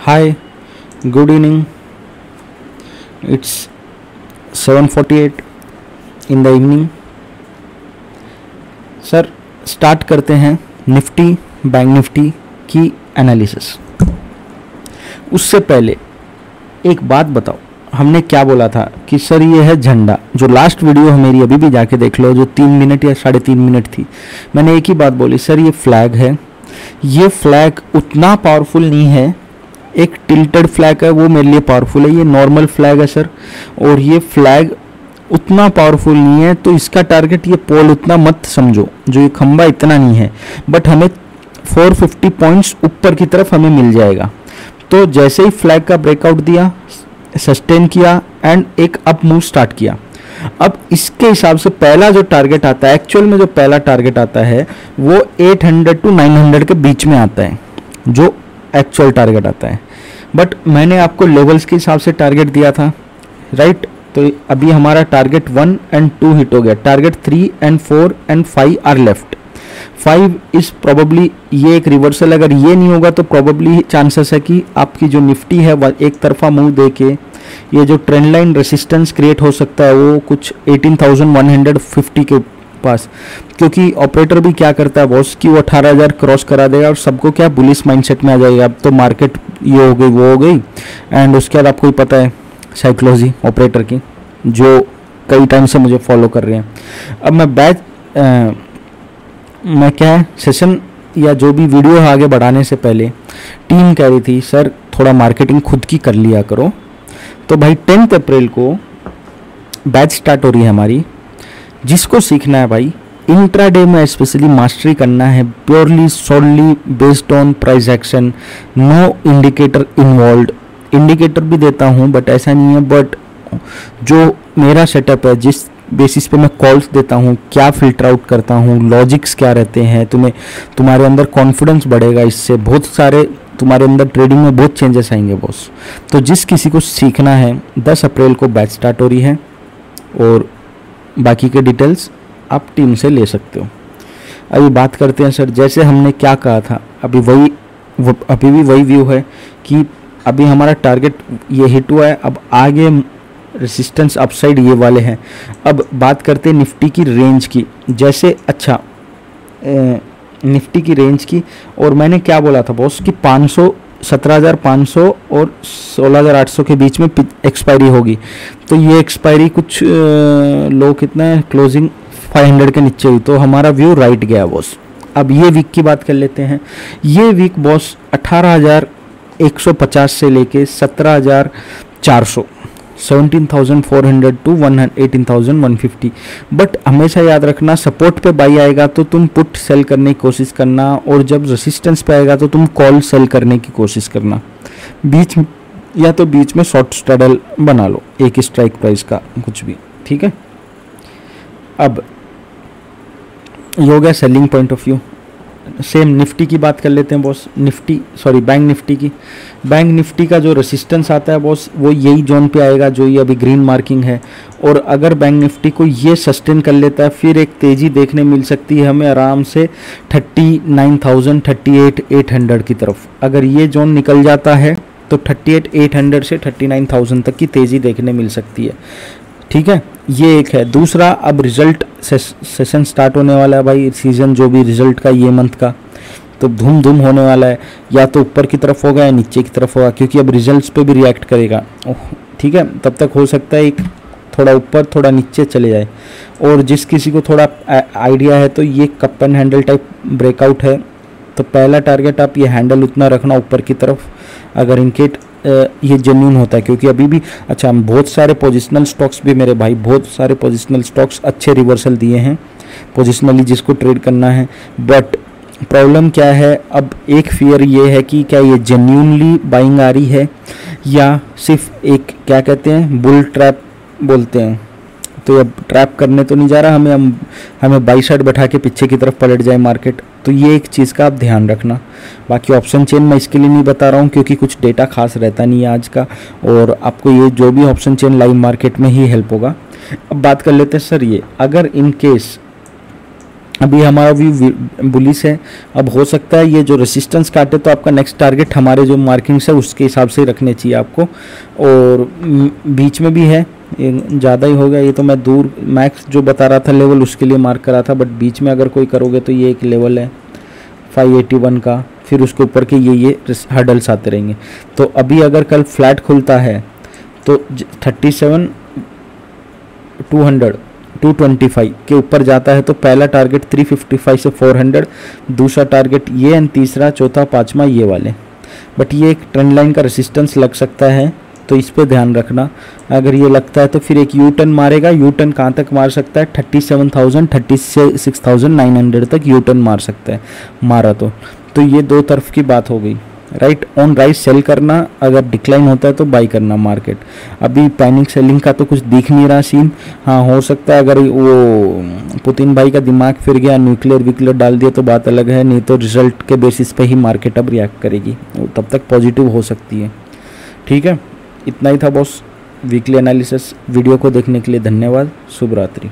Hi, good evening. It's 7:48 in the evening. Sir start करते हैं Nifty bank Nifty की analysis. उससे पहले एक बात बताओ, हमने क्या बोला था कि सर ये है झंडा। जो लास्ट वीडियो है मेरी, अभी भी जाके देख लो, जो 3 मिनट या 3.5 मिनट थी, मैंने एक ही बात बोली, सर ये फ्लैग है, ये फ्लैग उतना पावरफुल नहीं है। एक टिल्टेड फ्लैग है वो मेरे लिए पावरफुल है, ये नॉर्मल फ्लैग है सर, और ये फ्लैग उतना पावरफुल नहीं है। तो इसका टारगेट ये पोल उतना मत समझो, जो ये खंबा इतना नहीं है, बट हमें 450 पॉइंट्स ऊपर की तरफ हमें मिल जाएगा। तो जैसे ही फ्लैग का ब्रेकआउट दिया, सस्टेन किया एंड एक अप मूव स्टार्ट किया। अब इसके हिसाब से पहला जो टारगेट आता है, एक्चुअल में जो पहला टारगेट आता है वो 800 टू 900 के बीच में आता है, जो एक्चुअल टारगेट आता है। बट मैंने आपको लेवल्स के हिसाब से टारगेट दिया था, राइट? तो अभी हमारा टारगेट 1 एंड 2 हिट हो गया, target 3 and 4 and 5 are left. 5 is probably ये एक रिवर्सल, अगर ये नहीं होगा तो प्रोबेबली चांसेस है कि आपकी जो निफ्टी है वह एक तरफा मूव देके ये जो ट्रेंड लाइन रेसिस्टेंस क्रिएट हो सकता है वो कुछ 18,150 के पास, क्योंकि ऑपरेटर भी क्या करता है बॉस कि वो 18,000 क्रॉस करा देगा और सबको क्या बुलिश माइंडसेट में आ जाएगा। अब तो मार्केट ये हो गई वो हो गई, एंड उसके बाद आपको ही पता है साइकोलॉजी ऑपरेटर की, जो कई टाइम से मुझे फॉलो कर रहे हैं। अब मैं क्या है सेशन या जो भी वीडियो है आगे बढ़ाने से पहले टीम कह रही थी सर थोड़ा मार्केटिंग खुद की कर लिया करो। तो भाई 10 अप्रैल को बैच स्टार्ट हो रही है हमारी। जिसको सीखना है भाई इंट्राडे में स्पेशली मास्टरी करना है, purely solely based on price action, no indicator involve. Indicator भी देता हूँ बट ऐसा नहीं है, बट जो मेरा सेटअप है जिस बेसिस पे मैं कॉल्स देता हूँ, क्या फिल्टर आउट करता हूँ, लॉजिक्स क्या रहते हैं, तुम्हारे अंदर कॉन्फिडेंस बढ़ेगा, इससे बहुत सारे तुम्हारे अंदर ट्रेडिंग में बहुत चेंजेस आएंगे बॉस। तो जिस किसी को सीखना है 10 अप्रैल को बैच स्टार्ट हो रही है, और बाकी के डिटेल्स आप टीम से ले सकते हो। अभी बात करते हैं सर, जैसे हमने क्या कहा था, अभी भी वही व्यू है कि अभी हमारा टारगेट ये हिट हुआ है, अब आगे रेसिस्टेंस अपसाइड ये वाले हैं। अब बात करते हैं निफ्टी की रेंज की, जैसे अच्छा निफ्टी की रेंज की, और मैंने क्या बोला था बॉस कि 17,500 और 16,800 के बीच में एक्सपायरी होगी। तो ये एक्सपायरी कुछ लो कितना है, क्लोजिंग 500 के नीचे हुई, तो हमारा व्यू राइट गया बॉस। अब ये वीक की बात कर लेते हैं। ये वीक बॉस 18,150 से लेके 17,400, 17,400 टू 18,150। बट हमेशा याद रखना, सपोर्ट पे बाई आएगा तो तुम पुट सेल करने की कोशिश करना, और जब रेसिस्टेंस पे आएगा तो तुम कॉल सेल करने की कोशिश करना। बीच में शॉर्ट स्ट्रैडल बना लो, एक स्ट्राइक प्राइस का कुछ भी, ठीक है। अब ये हो गया selling point of view. Same Nifty की बात कर लेते हैं बॉस, बैंक निफ्टी की। बैंक निफ्टी का जो रेसिस्टेंस आता है बॉस वो यही जोन पे आएगा जो ये अभी ग्रीन मार्किंग है, और अगर बैंक निफ्टी को ये सस्टेन कर लेता है फिर एक तेज़ी देखने मिल सकती है हमें आराम से 39,000 38,800 की तरफ। अगर ये जोन निकल जाता है तो 38,800 से 39,000 तक की तेज़ी देखने मिल सकती है, ठीक है। ये एक है। दूसरा, अब रिजल्ट सेशन स्टार्ट होने वाला है भाई, सीज़न जो भी रिजल्ट का ये मंथ का, तो धूम होने वाला है। या तो ऊपर की तरफ होगा या नीचे की तरफ होगा, क्योंकि अब रिजल्ट्स पे भी रिएक्ट करेगा, ठीक है। तब तक हो सकता है एक थोड़ा ऊपर थोड़ा नीचे चले जाए। और जिस किसी को थोड़ा आइडिया है तो ये cup and handle type breakout है, तो पहला टारगेट आप ये हैंडल उतना रखना ऊपर की तरफ, अगर इनकेट ये जेन्यून होता है। क्योंकि अभी भी अच्छा बहुत सारे पोजिशनल स्टॉक्स भी मेरे भाई, बहुत सारे पोजिशनल स्टॉक्स अच्छे रिवर्सल दिए हैं पोजिशनली जिसको ट्रेड करना है। बट प्रॉब्लम क्या है, अब एक फियर ये है कि क्या ये जेन्यूनली बाइंग आ रही है या सिर्फ एक क्या कहते हैं बुल ट्रैप बोलते हैं, तो अब ट्रैप करने तो नहीं जा रहा, हमें बाई साइड बैठा के पीछे की तरफ पलट जाए मार्केट। तो ये एक चीज़ का आप ध्यान रखना। बाकी ऑप्शन चेन मैं इसके लिए नहीं बता रहा हूँ क्योंकि कुछ डेटा खास रहता नहीं है आज का, और आपको ये जो भी ऑप्शन चेन लाइव मार्केट में ही हेल्प होगा। अब बात कर लेते हैं सर, ये अगर इन केस अभी हमारा व्यू बुलिश है। अब हो सकता है ये जो रेसिस्टेंस काटे तो आपका नेक्स्ट टारगेट हमारे जो मार्किंग्स है उसके हिसाब से ही रखने चाहिए आपको। और बीच में भी है, ज़्यादा ही हो गया ये तो, मैं दूर मैक्स जो बता रहा था लेवल उसके लिए मार्क करा था, बट बीच में अगर कोई करोगे तो ये एक लेवल है 581 का, फिर उसके ऊपर के ये हर्डल्स आते रहेंगे। तो अभी अगर कल फ्लैट खुलता है तो 225 के ऊपर जाता है तो पहला टारगेट 355 से 400, दूसरा टारगेट ये एंड तीसरा चौथा पांचवा ये वाले। बट ये एक ट्रेंड लाइन का रेसिस्टेंस लग सकता है तो इस पे ध्यान रखना। अगर ये लगता है तो फिर एक यू टर्न मारेगा। यू टर्न कहाँ तक मार सकता है? 37,000 36,900 तक यू टर्न मार सकता है, मारा तो ये दो तरफ की बात हो गई। राइट ऑन राइट सेल करना, अगर डिक्लाइन होता है तो बाई करना मार्केट। अभी पैनिक सेलिंग का तो कुछ दिख नहीं रहा सीन। हाँ हो सकता है अगर वो पुतिन भाई का दिमाग फिर गया, न्यूक्लियर डाल दिया तो बात अलग है, नहीं तो रिजल्ट के बेसिस पे ही मार्केट अब रिएक्ट करेगी, तब तक पॉजिटिव हो सकती है। ठीक है, इतना ही था बॉस वीकली एनालिसिस। वीडियो को देखने के लिए धन्यवाद। शुभ रात्रि।